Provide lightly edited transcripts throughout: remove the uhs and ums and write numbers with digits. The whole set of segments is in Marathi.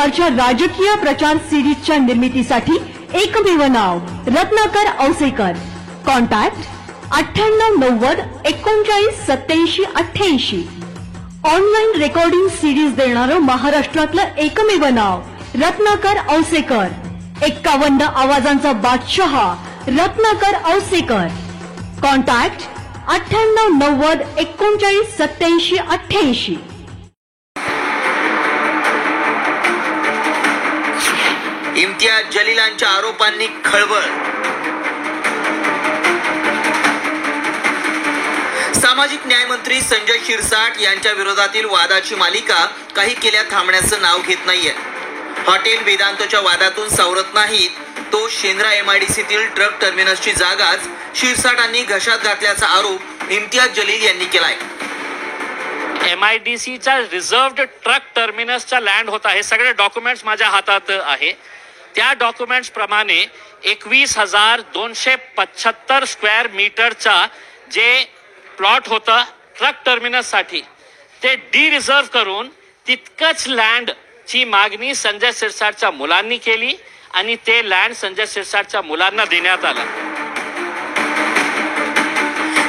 प्रकारच्या राजकीय प्रचार सिरीजच्या निर्मितीसाठी एकमेव नाव Ratnakar Ausekar. Contact 9890398788. Online recording series देणारं महाराष्ट्रातलं एकमेव नाव रत्नाकर औसेकर. 51 आवाजांचा बादशाह रत्नाकर औसेकर. कॉन्टॅक्ट 9890398788. इम्तियाज जलीलांच्या आरोपांनी खळबळ. सामाजिक न्याय मंत्री संजय शिरसाट यांच्या विरोधातील वादाची मालिका काही केल्या थांबण्याचं नाव घेत नाहीये. हॉटेल वेदांतच्या वादातून सावरत नाहीत. तो शेंद्रा MIDCतील ट्रक टर्मिनसची जागाच शिरसाटांनी घशात घातल्याचा आरोप इम्तियाज जलील यांनी केलाय. MIDCचा रिझर्व्ड ट्रक टर्मिनसचा लँड होता. हे सगळे डॉक्युमेंट्स माझ्या हातात आहे. त्या डॉक्युमेंट्स प्रमाणे 21,275 स्क्वेअर मीटरचा जे प्लॉट होता ट्रक टर्मिनस साठी ते डी रिझर्व करून तितकंच लँड ची मागणी संजय शिरसाटच्या मुलांनी केली आणि ते लँड संजय शिरसाटच्या मुलांना देण्यात आलं.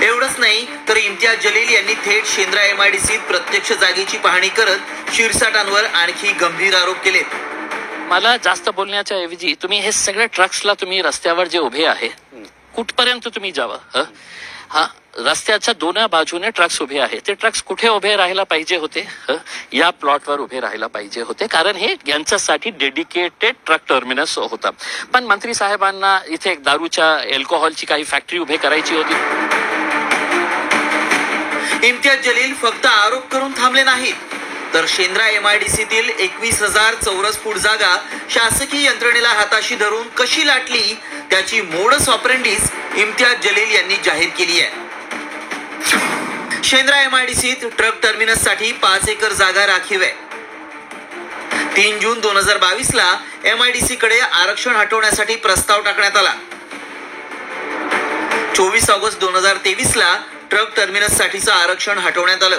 एवढंच नाही तर इम्तियाज जलील यांनी थेट शेंद्रा MIDCत प्रत्यक्ष जागेची पाहणी करत शिरसाटांवर आणखी गंभीर आरोप केले. मला जास्त बोलण्याच्या ऐवजी तुम्ही हे सगळे ट्रक्सला तुम्ही रस्त्यावर जे उभे आहे कुठपर्यंत तुम्ही जावं. हा रस्त्याच्या दोन्ही बाजूने ट्रक्स उभे आहेत. ते ट्रक्स कुठे उभे राहायला पाहिजे होते? या प्लॉटवर उभे राहायला पाहिजे होते, कारण हे यांच्यासाठी डेडिकेटेड ट्रक टर्मिनस होता. पण मंत्री साहेबांना इथे एक दारूच्या अल्कोहोलची काही फॅक्टरी उभे करायची होती. इम्तियाज जलील फक्त आरोप करून थांबले नाहीत, तर शेंद्रा MIDCतील 21,000 चौरस फूट जागा शासकीय यंत्रणेला हाताशी धरून कशी लाटली त्याची मोडस ऑपरेंडिस इम्तियाज जलील यांनी जाहीर केली आहे. शेंद्रा MIDCत ट्रक टर्मिनस साठी 5 एकर जागा राखीव आहे. 3 जून 2022 MIDC कडे आरक्षण हटवण्यासाठी प्रस्ताव टाकण्यात आला. 24 ऑगस्ट 2023 ट्रक टर्मिनस साठीचं आरक्षण हटवण्यात आलं.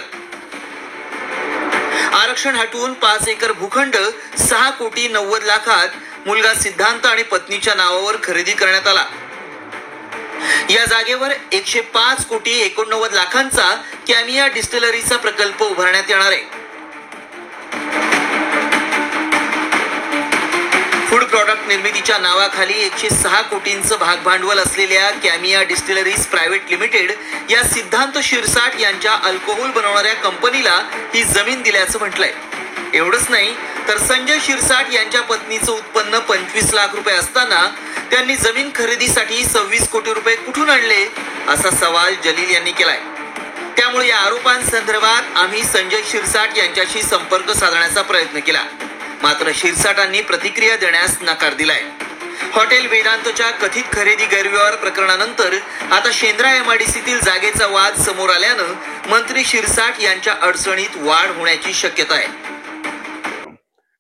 आरक्षण हटवून 5 एकर भूखंड 6,90,00,000 मुलगा सिद्धांत आणि पत्नीच्या नावावर खरेदी करण्यात आला. या जागेवर 105,89,00,000चा कॅमिया डिस्टिलरीचा प्रकल्प उभारण्यात येणार आहे. फूड प्रॉडक्ट निर्मितीच्या नावाखाली 106 कोटींचं भागभांडवल असलेल्या कॅमिया डिस्टिलरीज प्रायव्हेट लिमिटेड या सिद्धांत शिरसाट यांच्या अल्कोहोल बनवणाऱ्या कंपनीला ही जमीन दिल्याचं म्हटलंय. एवढंच नाही तर संजय शिरसाट यांच्या पत्नीचं उत्पन्न 25 लाख रुपये असताना त्यांनी जमीन खरेदीसाठी 26 कोटी रुपये कुठून आणले असा सवाल जलील यांनी केलाय. त्यामुळे या आरोपांसंदर्भात आम्ही संजय शिरसाट यांच्याशी संपर्क साधण्याचा प्रयत्न केला, मात्र शिरसाटांनी प्रतिक्रिया देण्यास नकार दिलाय. हॉटेल वेदांतच्या कथित खरेदी गैरव्यवहार प्रकरणानंतर आता शेंद्रा MIDCतील जागेचा वाद समोर आल्यानं मंत्री शिरसाट यांच्या अडचणीत वाढ होण्याची शक्यता आहे.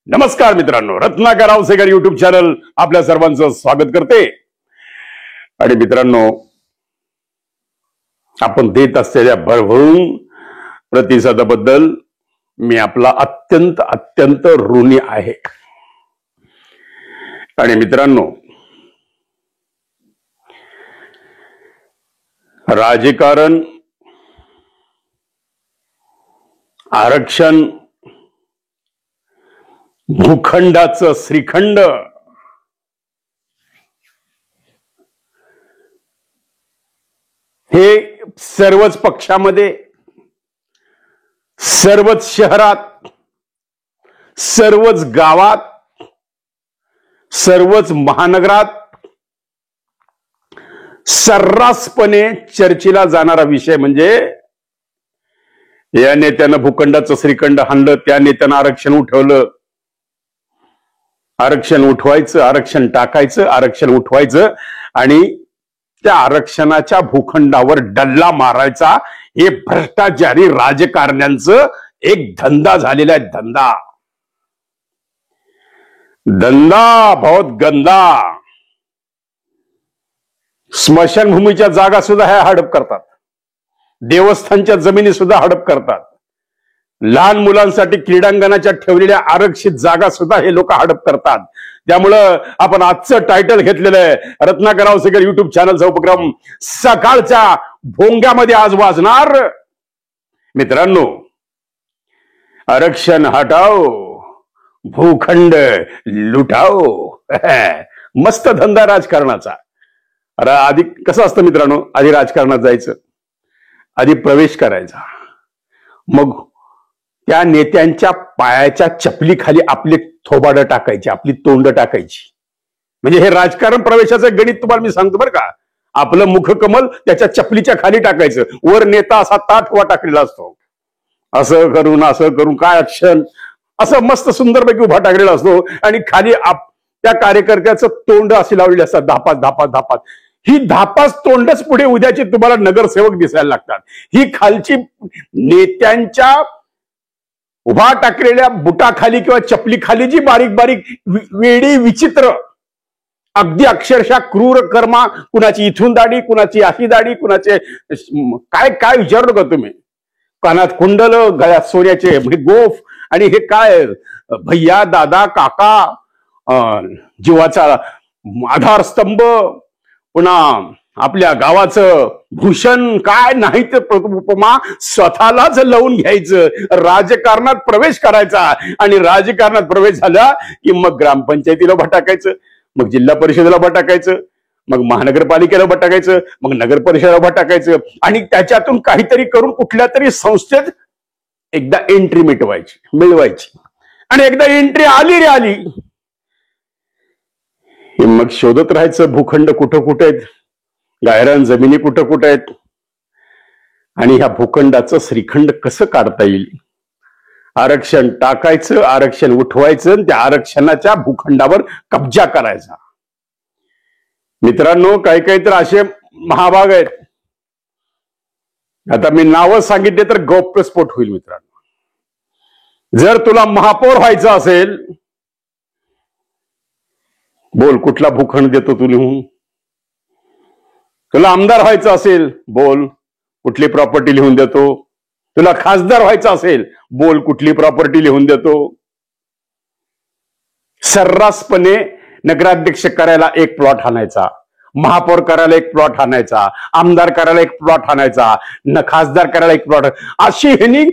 नमस्कार मित्रांनो, रत्नाकर औसेकर युट्यूब चॅनल आपल्या सर्वांचं स्वागत करते. आणि मित्रांनो, आपण देत असलेल्या भरभरून प्रतिसादाबद्दल मी आपला अत्यंत अत्यंत ऋणी आहे. आणि मित्रांनो, राजकारण, आरक्षण, भूखंडाचं श्रीखंड हे सर्वच पक्षामध्ये, सर्वच शहरात, सर्वच गावात, सर्वच महानगरात सर्रासपणे चर्चेला जाणारा विषय म्हणजे या नेत्यानं भूखंडाचं श्रीखंड हाणलं, त्या नेत्यानं आरक्षण उठवलं. आरक्षण उठवायचं, आरक्षण टाकायचं, आरक्षण उठवायचं आणि त्या आरक्षणाच्या भूखंडावर डल्ला मारायचा हे भ्रष्टाचारी राजकारण्यांचं एक धंदा झालेला आहे. धंदा धंदा बहुत गंदा. स्मशानभूमीच्या जागा सुद्धा ह्या हडप करतात, देवस्थानच्या जमिनी सुद्धा हडप करतात. लहान मुलांसाठी क्रीडांगणाच्या ठेवलेल्या आरक्षित जागा सुद्धा हे लोक हडप करतात. त्यामुळं आपण आजचं टायटल घेतलेलं आहे रत्नाकर औसेकर युट्यूब चॅनलचा उपक्रम सकाळच्या भोंग्यामध्ये आज वाजणार. मित्रांनो, आरक्षण हटाओ, भूखंड लुटाओ. मस्त धंदा राजकारणाचा. अरे आधी कसं असतं मित्रांनो, आधी राजकारणात जायचं, आधी प्रवेश करायचा, मग त्या नेत्यांच्या पायाच्या चपलीखाली आपली थोबाडं टाकायची, आपली तोंड टाकायची. म्हणजे हे राजकारण प्रवेशाचं गणित तुम्हाला मी सांगतो बरं का. आपलं मुखकमल त्याच्या चपलीच्या खाली टाकायचं, वर नेता असा ताठ उभा टाकलेला असतो. असं करून काय अक्षण असं मस्त सुंदरपैकी उभा टाकलेला असतो आणि खाली त्या कार्यकर्त्याचं तोंड अशी लावलेली असतात, धापास धापास धापास. ही धापास तोंडच पुढे उद्याची तुम्हाला नगरसेवक दिसायला लागतात. ही खालची नेत्यांच्या उभा टाकलेल्या बुटाखाली किंवा चपलीखाली जी बारीक बारीक वेडी विचित्र अगदी अक्षरशः क्रूर कर्मा, कुणाची इथून दाढी, कुणाची अशी दाढी, कुणाचे काय काय विचारू नका तुम्ही. कानात कुंडल, गळ्यात सोन्याचे गोफ, आणि हे काय भैया दादा काका, जीवाचा आधारस्तंभ, पुन्हा आपल्या गावाचं भूषण, काय नाही ते उपमा स्वतःलाच लावून घ्यायचं, राजकारणात प्रवेश करायचा. आणि राजकारणात प्रवेश झाला की मग ग्रामपंचायतीला भटाकायचं, मग जिल्हा परिषदेला भटाकायचं, मग महानगरपालिकेला भटाकायचं, मग नगर परिषदेला भटाकायचं, आणि त्याच्यातून काहीतरी करून कुठल्या तरी संस्थेत एकदा एंट्री मिळवायची. आणि एकदा एंट्री आली रे आली, मग शोधत राहायचं भूखंड कुठं कुठे आहेत, गायरान जमिनी कुठं कुठं आहेत, आणि ह्या भूखंडाचं श्रीखंड कसं काढता येईल. आरक्षण टाकायचं, आरक्षण उठवायचं, त्या आरक्षणाच्या भूखंडावर कब्जा करायचा. मित्रांनो, काही काही तर असे महाभाग आहेत, आता मी नावं सांगितले तर गौप्यस्फोट होईल. मित्रांनो, जर तुला महापौर व्हायचं असेल, बोल कुठला भूखंड देतो तू लिहून. तुला आमदार व्हायचं असेल, बोल कुठली प्रॉपर्टी लिहून देतो. तुला खासदार व्हायचं असेल, बोल कुठली प्रॉपर्टी लिहून देतो. सर्रासपणे नगराध्यक्ष करायला एक प्लॉट आणायचा, महापौर करायला एक प्लॉट आणायचा, आमदार करायला एक प्लॉट आणायचा, खासदार करायला एक प्लॉट. अशी ह्यांनी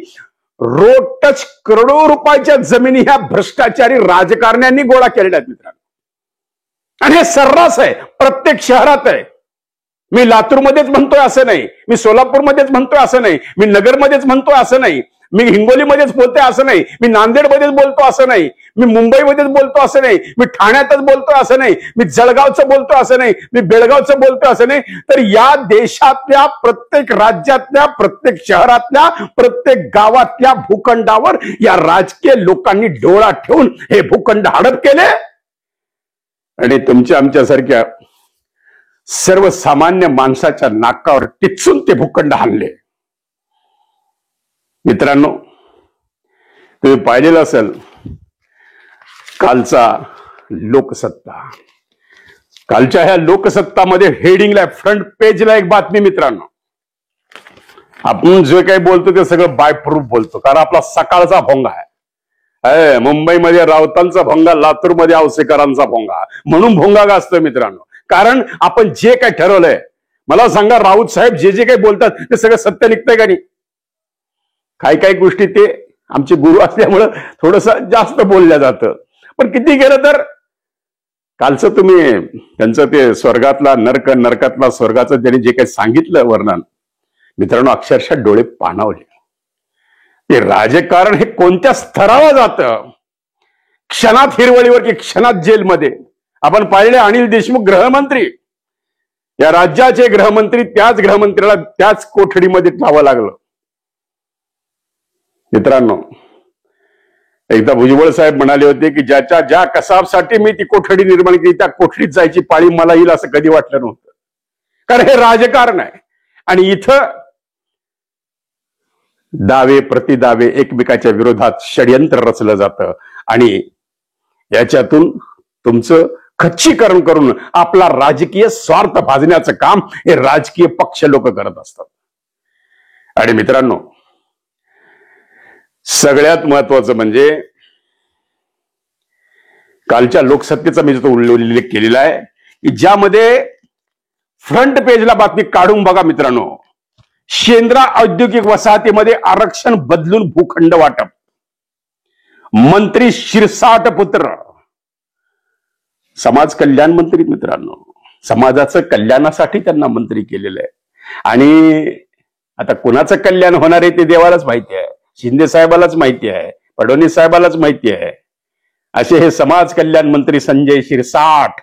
रोड टच करोडो रुपयाच्या जमिनी ह्या भ्रष्टाचारी राजकारण्यांनी गोळा केलेल्या आहेत मित्रांनो. आणि हे सर्रास आहे, प्रत्येक शहरात आहे. मी लातूरमध्येच म्हणतोय असं नाही, मी सोलापूरमध्येच म्हणतोय असं नाही, मी नगरमध्येच म्हणतोय असं नाही, मी हिंगोलीमध्येच बोलतोय असं नाही, मी नांदेडमध्येच बोलतो असं नाही, मी मुंबईमध्येच बोलतो असं नाही, मी ठाण्यातच बोलतोय असं नाही, मी जळगावचं बोलतो असं नाही, मी बेळगावचं बोलतोय असं नाही. तर या देशातल्या प्रत्येक राज्यातल्या, प्रत्येक शहरातल्या, प्रत्येक गावातल्या भूखंडावर या राजकीय लोकांनी डोळा ठेवून हे भूखंड हडप केले आणि तुमच्या आमच्यासारख्या सर्वसामान्य माणसाच्या नाकावर टिचून ते भूखंड हाणले. मित्रांनो, तुम्ही पाहिलेलं असेल कालचा लोकसत्ता. कालच्या ह्या लोकसत्तामध्ये हेडिंगला, फ्रंट पेजला एक बातमी. मित्रांनो, आपण जे काही बोलतो ते सगळं बाय प्रूफ बोलतो, कारण आपला सकाळचा भोंगा आहे. मुंबईमध्ये राऊतांचा भोंगा, लातूरमध्ये औसेकरांचा भोंगा, म्हणून भोंगा गाजतोय मित्रांनो. कारण आपण जे काही ठरवलंय, मला सांगा राऊत साहेब जे जे काही बोलतात ते सगळं सत्य निघतंय का नाही. काही काही गोष्टी ते आमचे गुरु असल्यामुळं थोडस जास्त बोलल्या जातं, पण किती गेलं तर कालचं तुम्ही त्यांचं ते स्वर्गातला नरक, नरकातला स्वर्गाचं त्यांनी जे काही सांगितलं वर्णन, मित्रांनो अक्षरशः डोळे पाणावले. ते राजकारण हे कोणत्या स्तरावर जातं, क्षणात हिरवळीवर की क्षणात जेलमध्ये. आपण पाहिले अनिल देशमुख गृहमंत्री, या राज्याचे गृहमंत्री, त्याच गृहमंत्र्याला त्याच कोठडीमध्ये ठेवावं लागलं. मित्रांनो, एकदा भुजबळ साहेब म्हणाले होते की ज्याच्या ज्या कसाबसाठी मी ती कोठडी निर्माण केली त्या कोठडीत जायची पाळी मला येईल असं कधी वाटलं नव्हतं, कारण हे राजकारण आहे. आणि इथं दावे प्रतिदावे एकमेकाच्या विरोधात षडयंत्र रचलं जातं आणि याच्यातून तुमचं खच्चीकरण करून आपला राजकीय स्वार्थ भाजण्याचं काम हे राजकीय पक्ष लोक करत असतात. आणि मित्रांनो, सगळ्यात महत्वाचं म्हणजे कालच्या लोकसत्तेचा मी जो उल्लेख केलेला आहे की ज्यामध्ये फ्रंट पेजला बातमी काढून बघा मित्रांनो, शेंद्रा औद्योगिक वसाहतीमध्ये आरक्षण बदलून भूखंड वाटप, मंत्री शिरसाट पुत्र, समाज कल्याण मंत्री मित्रांनो, समाजाचं कल्याणासाठी त्यांना मंत्री केलेलं आहे. आणि आता कुणाचं कल्याण होणार आहे ते देवालाच माहिती आहे, शिंदे साहेबालाच माहिती आहे, फडणवीस साहेबालाच माहिती आहे. असे हे समाज कल्याण मंत्री संजय शिरसाट,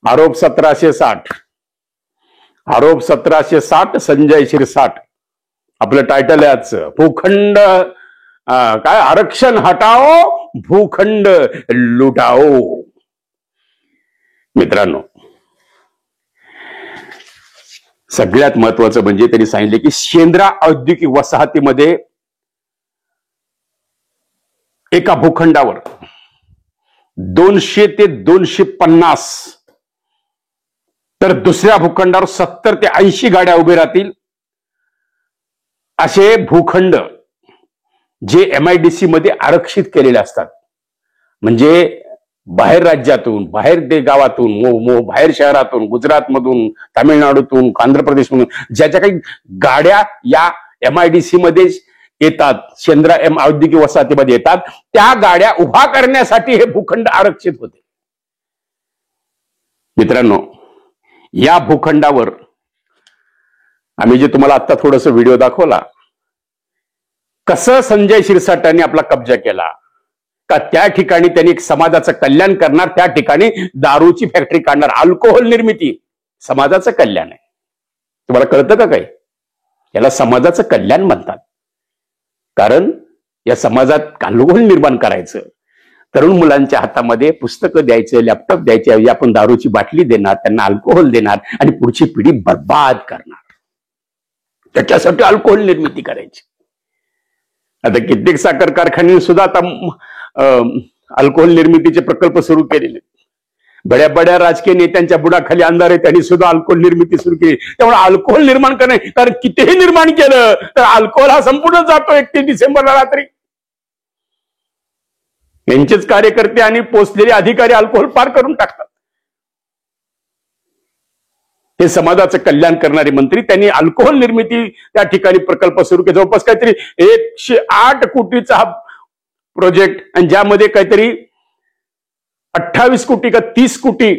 आरोप 1760, आरोप 1760, संजय शिरसाट आपलं टायटल आहे आजचं. भूखंड काय, आरक्षण हटाओ भूखंड लुटाओ. मित्रांनो, सगळ्यात महत्वाचं म्हणजे त्यांनी सांगितले की शेंद्रा औद्योगिक वसाहतीमध्ये एका भूखंडावर 200 ते 250, तर दुसऱ्या भूखंडावर 70 ते 80 गाड्या उभे राहतील. असे भूखंड जे MIDC मध्ये आरक्षित केलेले असतात, म्हणजे बाहेर राज्यातून, बाहेर गावातून, बाहेर शहरातून, गुजरातमधून, तामिळनाडूतून, आंध्र प्रदेशमधून ज्याच्या काही गाड्या या MIDC मध्ये येतात, शेंद्रा औद्योगिक वसाहतीमध्ये येतात, त्या गाड्या उभा करण्यासाठी हे भूखंड आरक्षित होते. मित्रांनो, या भूखंडावर आम्ही जे तुम्हाला आता थोडस व्हिडिओ दाखवला, कसं संजय शिरसाटांनी आपला कब्जा केला, का त्या ठिकाणी त्यांनी एक समाजाचं कल्याण करणार, त्या ठिकाणी दारूची फॅक्टरी काढणार, अल्कोहोल निर्मिती, समाजाचं कल्याण आहे. तुम्हाला कळतं का काही? याला समाजाचं कल्याण म्हणतात. कारण या समाजात अल्कोहोल निर्माण करायचं, तरुण मुलांच्या हातामध्ये पुस्तकं द्यायचं, लॅपटॉप द्यायचे, आपण दारूची बाटली देणार, त्यांना अल्कोहोल देणार आणि पुढची पिढी बर्बाद करणार. त्याच्यासाठी अल्कोहोल निर्मिती करायची. आता कित्येक साखर कारखान्यांनी सुद्धा आता अल्कोहोल निर्मितीचे प्रकल्प सुरू केलेले. बड्या बड्या राजकीय नेत्यांच्या बुडाखाली अंधार आहे, त्यांनी सुद्धा अल्कोहोल निर्मिती सुरू केली. त्यामुळे अल्कोहोल निर्माण करणे, कारण कितीही निर्माण केलं तर अल्कोहोल हा संपूर्ण जातो 31 डिसेंबरला रात्री. यांचेच कार्यकर्ते आणि पोचलेले अधिकारी अल्कोहोल पार करून टाकतात. हे समाजाचं कल्याण करणारे मंत्री, त्यांनी अल्कोहोल निर्मिती त्या ठिकाणी प्रकल्प सुरू केला. जवळपास काहीतरी 108 कोटीचा हा प्रोजेक्ट, आणि ज्यामध्ये काहीतरी 28 कोटी का 30 कोटी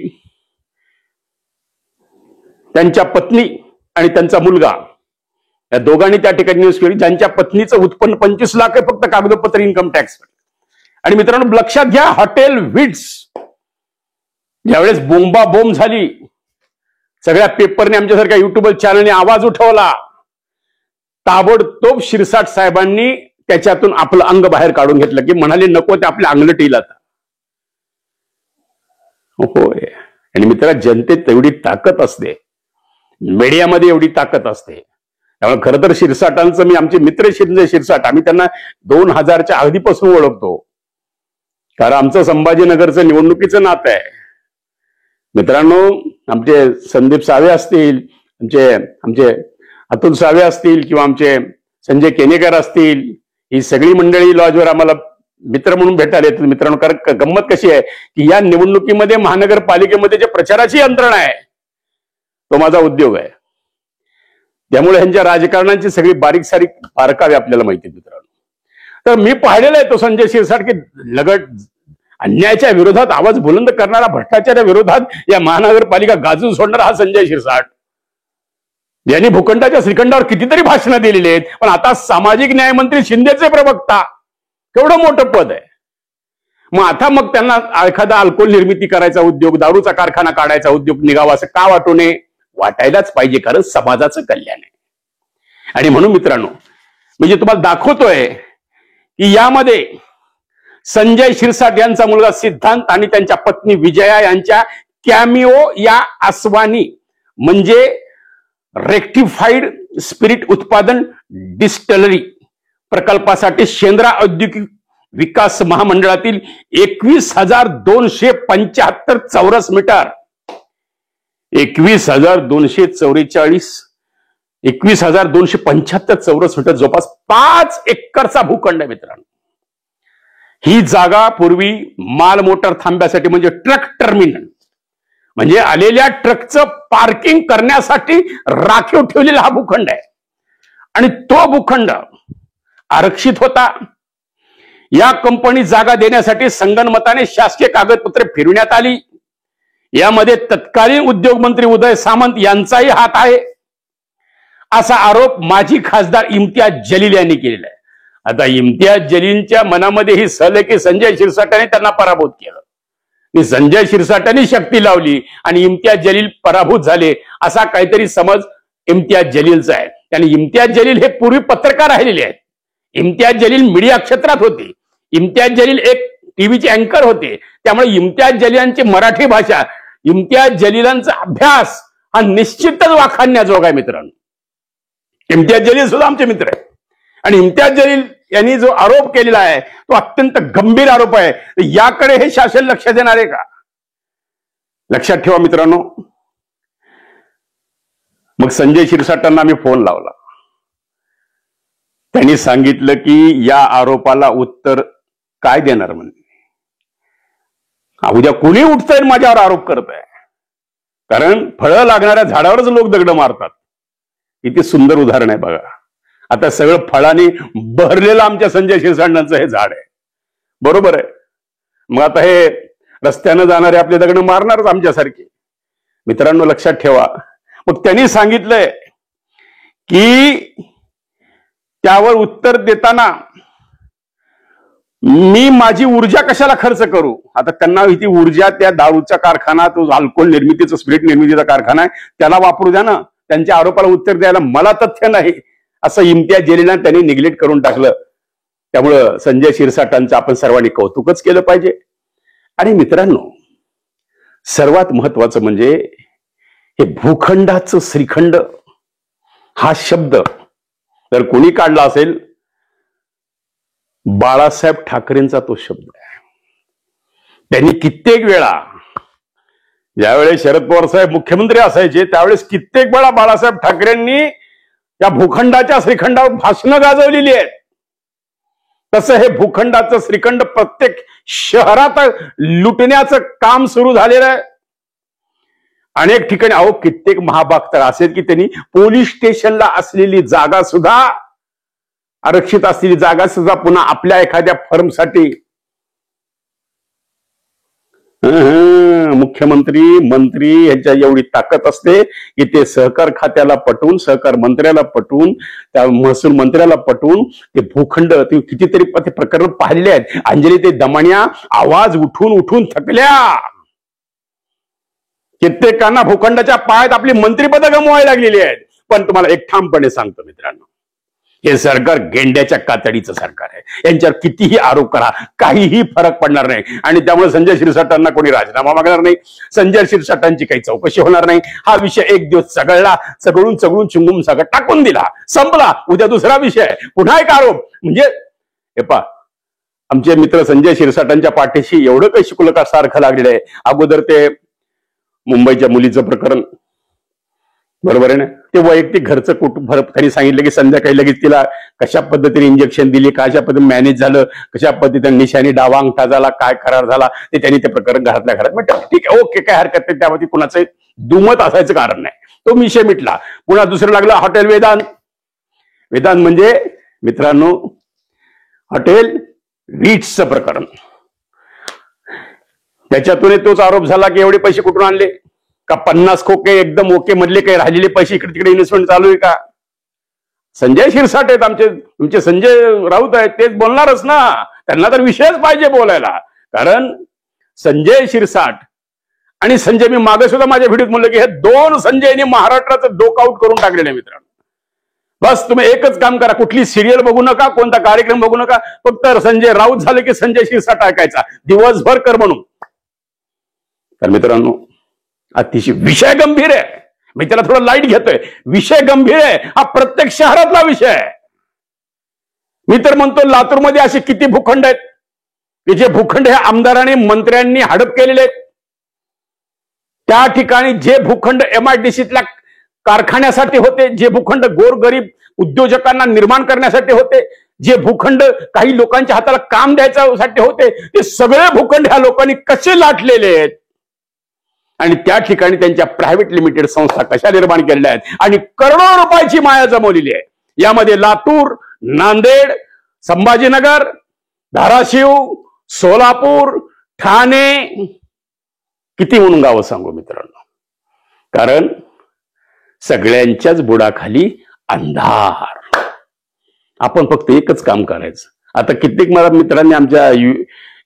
त्यांच्या पत्नी आणि त्यांचा मुलगा, या दोघांनी त्या ठिकाणी न्यूज केली, ज्यांच्या पत्नीचं उत्पन्न 25 लाख आहे फक्त कागदोपत्र इन्कम टॅक्स. आणि मित्रांनो लक्षात घ्या, हॉटेल विट्स ज्यावेळेस बोंबाबोंब झाली, सगळ्या पेपरने, आमच्यासारख्या युट्यूब चॅनलने आवाज उठवला, ताबडतोब शिरसाट साहेबांनी त्याच्यातून आपलं अंग बाहेर काढून घेतलं, की म्हणाले नको ते आपल्या अंगलट येईल आता. होय. आणि मित्रा, जनतेत तेवढी ताकद असते, मीडियामध्ये एवढी ताकद असते. त्यामुळे खरं तर शिरसाटांचं, मी आमचे मित्र शिरसाट, आम्ही त्यांना 2000च्या आधीपासून ओळखतो, कारण आमचं संभाजीनगरचं निवडणुकीचं नातं आहे. मित्रांनो, आमचे संदीप सावे असतील, आमचे अतुल सावे असतील, किंवा आमचे संजय केनेकर असतील, ही सगळी मंडळी लॉजवर आम्हाला मित्र म्हणून भेटायला येतात. मित्रांनो, कारण गंमत कशी आहे की या निवडणुकीमध्ये महानगरपालिकेमध्ये जे प्रचाराची यंत्रणा आहे तो माझा उद्योग आहे. त्यामुळे ह्यांच्या राजकारणाची सगळी बारीक सारीक बारकावे आपल्याला माहिती आहेत मित्रांनो. तर मी पाहिलेला आहे तो संजय शिरसाट, की लगट अन्यायाच्या विरोधात आवाज बुलंद करणारा, भ्रष्टाचाराच्या विरोधात या महानगरपालिका गाजून सोडणारा हा संजय शिरसाट, यांनी भूखंडाच्या श्रीखंडावर कितीतरी भाषणं दिलेली आहेत. पण आता सामाजिक न्यायमंत्री शिंदेचे प्रवक्ता, केवढं मोठं पद आहे. मग त्यांना एखादा अल्कोहोल निर्मिती करायचा उद्योग, दारूचा कारखाना काढायचा उद्योग निघावा असं का वाटू नये? वाटायलाच पाहिजे, कारण समाजाचं कल्याण आहे. आणि म्हणून मित्रांनो, म्हणजे तुम्हाला दाखवतोय की यामध्ये संजय शिरसाट यांचा मुलगा सिद्धांत आणि त्यांच्या पत्नी विजया यांच्या कॅमिओ या आसवानी, म्हणजे रेक्टिफाईड स्पिरिट उत्पादन डिस्टिलरी प्रकल्पासाठी शेंद्रा औद्योगिक विकास महामंडळातील 21,275 चौरस मीटर, 21,244 21,275 चौरस मीटर, जवळपास 5 एकरचा भूखंड आहे मित्रांनो. ही जागा पूर्वी माल मोटर थांब्यासाठी म्हणजे ट्रक टर्मिनल, म्हणजे आलेल्या ट्रकचं पार्किंग करण्यासाठी राखीव ठेवलेला हा भूखंड आहे. आणि तो भूखंड आरक्षित होता. या कंपनी जागा देण्यासाठी संगनमताने शासकीय कागदपत्रे फिरविण्यात आली. यामध्ये तत्कालीन उद्योग मंत्री उदय सामंत यांचाही हात आहे, असा आरोप माजी खासदार इम्तियाज जलील यांनी केलेला आहे. आता इम्तियाज जलीलच्या मनामध्ये ही सल की संजय शिरसाटाने त्यांना पराभूत केलं, की संजय शिरसाटाने शक्ती लावली आणि इम्तियाज जलील पराभूत झाले, असा काहीतरी समज इम्तियाज जलीलचा आहे. आणि इम्तियाज जलील हे पूर्वी पत्रकार राहिलेले आहेत. इम्तियाज जलील मीडिया क्षेत्रात होते. इम्तियाज जलील एक टीव्हीचे अँकर होते. त्यामुळे इम्तियाज जलीलांची मराठी भाषा, इम्तियाज जलीलांचा अभ्यास हा निश्चितच वाखाणण्याजोगा आहे मित्रांनो. इम्तियाज जलील सुद्धा आमचे मित्र आहेत. आणि इम्तियाज जलील यांनी जो आरोप केलेला आहे तो अत्यंत गंभीर आरोप आहे. याकडे हे शासन लक्ष देणार आहे का? लक्षात ठेवा मित्रांनो. मग संजय शिरसाटांना मी फोन लावला. त्यांनी सांगितलं की या आरोपाला उत्तर काय देणार म्हणजे. उद्या कोणी उठतंय माझ्यावर आरोप करत आहे, कारण फळं लागणाऱ्या झाडावरच लोक दगड मारतात. किती सुंदर उदाहरण आहे बघा. आता सगळं फळाने बहरलेलं आमच्या संजय शिरसाटांचं हे झाड आहे, बरोबर आहे. मग आता हे रस्त्यानं जाणारे आपले दगड मारणारच आमच्यासारखे. मित्रांनो लक्षात ठेवा. मग त्यांनी सांगितलंय की त्यावर उत्तर देताना मी माझी ऊर्जा कशाला खर्च करू. आता त्यांना ती ऊर्जा त्या दारूचा कारखाना, तो अल्कोहोल निर्मितीचा, स्पिरिट निर्मितीचा कारखाना आहे, त्याला वापरू द्या ना. त्यांच्या आरोपाला उत्तर द्यायला मला तथ्य नाही, असं इम्तियाज जलीलने त्यांनी निग्लेक्ट करून टाकलं. त्यामुळं संजय शिरसाटांचं आपण सर्वांनी कौतुकच केलं पाहिजे. आणि मित्रांनो सर्वात महत्वाचं म्हणजे हे भूखंडाचं श्रीखंड हा शब्द जर कोणी काढला असेल, बाळासाहेब ठाकरेंचा तो शब्द आहे. त्यांनी कित्येक वेळा, ज्यावेळेस शरद पवार साहेब मुख्यमंत्री असायचे त्यावेळेस कित्येक वेळा बाळासाहेब ठाकरेंनी या भूखंडाच्या श्रीखंडावर भाषणं गाजवलेली आहेत. तसं हे भूखंडाचं श्रीखंड प्रत्येक शहरात लुटण्याचं काम सुरू झालेलं आहे. अनेक ठिकाणी अहो कित्येक महाभाग तर असेल की त्यांनी पोलीस स्टेशनला असलेली जागा सुद्धा, आरक्षित असलेली जागा सुद्धा पुन्हा आपल्या एखाद्या फर्मसाठी, मुख्यमंत्री मंत्री यांच्या एवढी ताकद असते की ते सहकार खात्याला पटवून, सहकार मंत्र्याला पटवून, त्या महसूल मंत्र्याला पटवून ते भूखंड, ते कितीतरी ते प्रकरण पाहिले आहेत. अंजली ते दमण्या आवाज उठून उठून थकल्या. कित्येकांना भूखंडाच्या पायात आपली मंत्रिपद गमवायला लागलेली आहेत. पण तुम्हाला एक ठामपणे सांगतो मित्रांनो, हे सरकार गेंड्याच्या कातडीचं सरकार आहे. यांच्यावर कितीही आरोप करा, काहीही फरक पडणार नाही. आणि त्यामुळे संजय शिरसाटांना कोणी राजीनामा मागणार नाही, संजय शिरसाटांची काही चौकशी होणार नाही. हा विषय एक दिवस चगळून चुंगून सगळं टाकून दिला, संपला. उद्या दुसरा विषय, पुन्हा एक आरोप. म्हणजे हे पा, आमचे मित्र संजय शिरसाटांच्या पाठीशी एवढं काही शिकलं का सारखं लागलेलं आहे. अगोदर ते मुंबईच्या मुलीचं प्रकरण, बरोबर आहे ना, ते वैयक्तिक घरचं कुटुंब, त्यांनी सांगितलं की संध्याकाळी लगेच तिला कशा पद्धतीने इंजेक्शन दिली, कशा पद्धतीने मॅनेज झालं, कशा पद्धतीने निशाणी डावा अंगठा झाला, काय करार झाला, ते त्यांनी ते प्रकरण घरातल्या घरात म्हटलं. ठीक आहे, ओके, काय हरकत नाही. त्यामध्ये कुणाचं दुमत असायचं कारण नाही. तो विषय मिटला. पुन्हा दुसरं लागलं हॉटेल वेदांत. वेदांत म्हणजे मित्रांनो हॉटेल रीट्सचं प्रकरण. त्याच्यातून तोच आरोप झाला की एवढे पैसे कुठून आणले, का 50 खोके एकदम ओके मधले काही राहिलेले पैसे इकडे तिकडे इन्व्हेस्टमेंट चालू आहे का. संजय शिरसाट आहेत आमचे, तुमचे संजय राऊत आहेत, तेच बोलणारच ना. त्यांना तर विषयच पाहिजे बोलायला. कारण संजय शिरसाट आणि संजय, मी मागे सुद्धा माझ्या व्हिडिओत म्हणलं की हे दोन संजयने महाराष्ट्राचं डोक आउट करून टाकलेलं आहे मित्रांनो. बस तुम्ही एकच काम करा, कुठली सिरियल बघू नका, कोणता कार्यक्रम बघू नका, फक्त संजय राऊत झाले की संजय शिरसाट ऐकायचा दिवसभर कर म्हणून. तर मित्रांनो अतिशय विषय गंभीर आहे. मी त्याला थोडं लाईट घेतोय. विषय गंभीर आहे. हा प्रत्येक शहरातला विषय आहे. मी तर म्हणतो लातूरमध्ये असे किती भूखंड आहेत की जे भूखंड हे आमदारांनी मंत्र्यांनी हडप केलेले आहेत. त्या ठिकाणी जे भूखंड MIDCतल्या कारखान्यासाठी होते, जे भूखंड गोरगरीब उद्योजकांना निर्माण करण्यासाठी होते, जे भूखंड काही लोकांच्या हाताला काम द्यायच्यासाठी होते, ते सगळे भूखंड ह्या लोकांनी कसे लाटलेले आहेत आणि त्या ठिकाणी त्यांच्या प्रायव्हेट लिमिटेड संस्था कशा निर्माण केलेल्या आहेत आणि करोडो रुपयाची माया जमवलेली आहे. यामध्ये लातूर, नांदेड, संभाजीनगर, धाराशिव, सोलापूर, ठाणे, किती म्हणून गावं सांगू मित्रांनो. कारण सगळ्यांच्याच बुडाखाली अंधार. आपण फक्त एकच काम करायचं. आता कित्येक मला मित्रांनी, आमच्या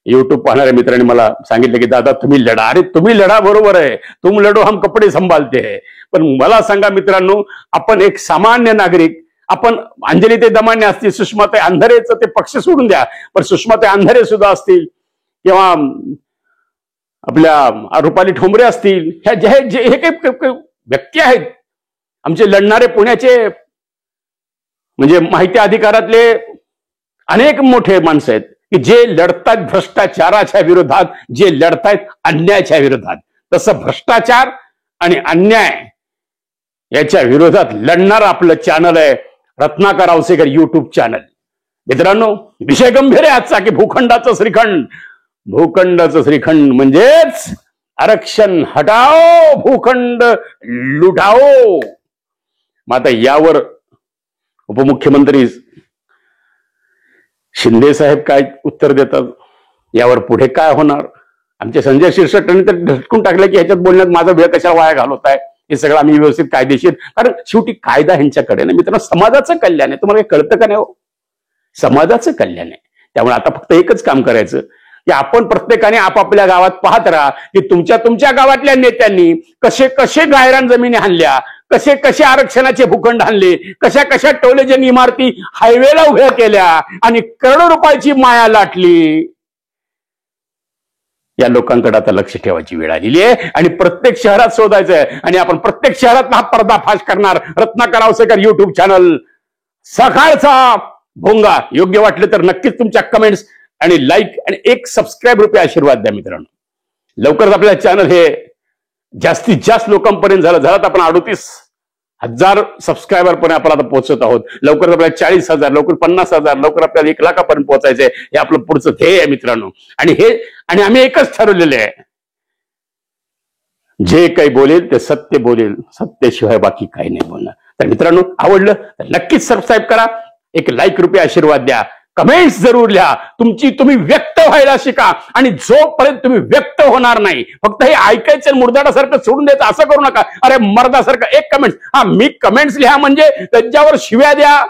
युट्यूब पाहणाऱ्या मित्रांनी मला सांगितलं की दादा तुम्ही लढा. अरे तुम्ही लढा, बरोबर आहे, तुम लढो हम कपडे संभालते है. पण मला सांगा मित्रांनो, आपण एक सामान्य नागरिक, आपण अंजली ते दमाने असतील, सुषमाताई अंधारेचं ते पक्ष सोडून द्या, पण सुषमाताई अंधारे सुद्धा असतील किंवा आपल्या रुपाली ठोंबरे असतील, ह्या जे हे काही व्यक्ती आहेत आमचे लढणारे, पुण्याचे म्हणजे माहिती अधिकारातले अनेक मोठे माणसं आहेत की जे लढतात भ्रष्टाचाराच्या विरोधात, जे लढतायत अन्यायाच्या विरोधात. तसं भ्रष्टाचार आणि अन्याय याच्या विरोधात लढणार आपलं चॅनल आहे रत्नाकर औसेकर युट्यूब चॅनल. मित्रांनो, विषय गंभीर आहे आजचा की भूखंडाचं श्रीखंड. भूखंडाचं श्रीखंड म्हणजेच आरक्षण हटाओ, भूखंड लुटाओ. मग आता यावर उपमुख्यमंत्री शिंदे साहेब काय उत्तर देतात, यावर पुढे काय होणार. आमचे संजय शिरसाटांनी तर ढटकून टाकलं की ह्याच्यात बोलण्यात माझा वेळ कशा वाया घालवत आहे. हे सगळं आम्ही व्यवस्थित कायदेशीर, कारण शेवटी कायदा ह्यांच्याकडे ना मित्रांनो, समाजाचं कल्याण आहे. तुम्हाला कळतं का नाही हो, समाजाचं कल्याण आहे. त्यामुळे आता फक्त एकच काम करायचं की आपण प्रत्येकाने आपापल्या गावात पाहत राहा की तुमच्या गावातल्या नेत्यांनी कसे कसे गायरान जमिनी आणल्या, कसे कसे आरक्षणाचे भूखंड आणले, कशा कशा टोलेजन इमारती हायवेला उभ्या केल्या आणि करोडो रुपयाची माया लाटली. या लोकांकडे आता लक्ष ठेवायची वेळ आलेली आहे आणि प्रत्येक शहरात शोधायचं आहे आणि आपण प्रत्येक शहरात हा पर्दाफाश करणार. रत्नाकर औसेकर युट्यूब चॅनल, सकाळचा भोंगा. योग्य वाटलं तर नक्कीच तुमच्या कमेंट्स आणि लाईक आणि एक सबस्क्राईब रुपये आशीर्वाद द्या मित्रांनो. लवकरच आपल्या चॅनल हे जास्तीत जास्त लोकांपर्यंत झालं आपण 38,000 सबस्क्रायबर पण आपण आता पोहोचत आहोत. लवकर आपल्याला 40,000, लवकर 50,000, लवकर आपल्याला 1,00,000पर्यंत पोहोचायचंय. हे आपलं पुढचं ध्येय आहे मित्रांनो. आणि आम्ही एकच ठरवलेले आहे, जे काही बोलेल ते सत्य बोलेल, सत्याशिवाय बाकी काही नाही बोलणार. तर मित्रांनो, आवडलं तर नक्कीच सबस्क्राईब करा, एक लाईक रुपये आशीर्वाद द्या, कमेंट्स जरूर लिहा. तुम्ही व्यक्त व्हायला शिका आणि जोपर्यंत तुम्ही व्यक्त होणार नाही, फक्त हे ऐकायचं मुर्दाडासारखं सोडून द्यायचं असं करू नका. अरे मर्दासारखं एक कमेंट्स, हा मी कमेंट्स लिहा म्हणजे त्यांच्यावर शिव्या द्या,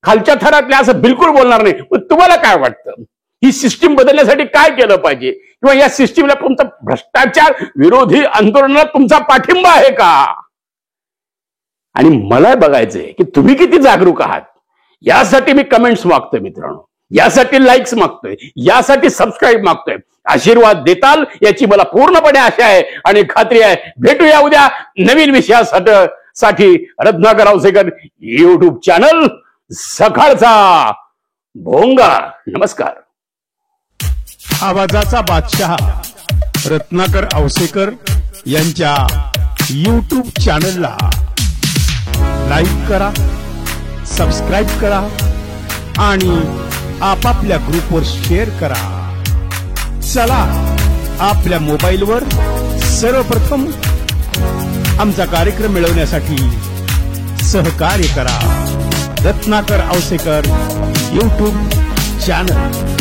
खालच्या थरातल्या, असं बिलकुल बोलणार नाही. पण तुम्हाला काय वाटतं, ही सिस्टीम बदलण्यासाठी काय केलं पाहिजे, किंवा या सिस्टीमला तुमचा भ्रष्टाचार विरोधी आंदोलनाला तुमचा पाठिंबा आहे का? आणि मला बघायचंय की तुम्ही किती जागरूक आहात. यासाठी मी कमेंट्स मागतोय मित्रांनो, यासाठी लाईक्स मागतोय, यासाठी सबस्क्राईब मागतोय. आशीर्वाद देताल याची मला पूर्णपणे आशा आहे आणि खात्री आहे. भेटूया उद्या नवीन विषयासाठी. रत्नाकर औसेकर युट्यूब चॅनल, सकाळचा भोंगा. नमस्कार. आवाजाचा बादशाह रत्नाकर औसेकर यांच्या युट्यूब चॅनलला लाईक करा, सबस्क्राईब करा आणि आपापल्या ग्रुपवर शेअर करा. चला, आपल्या मोबाईलवर सर्वप्रथम आमचा कार्यक्रम मिळवण्यासाठी सहकार्य करा. Ratnakar Ausekar YouTube channel.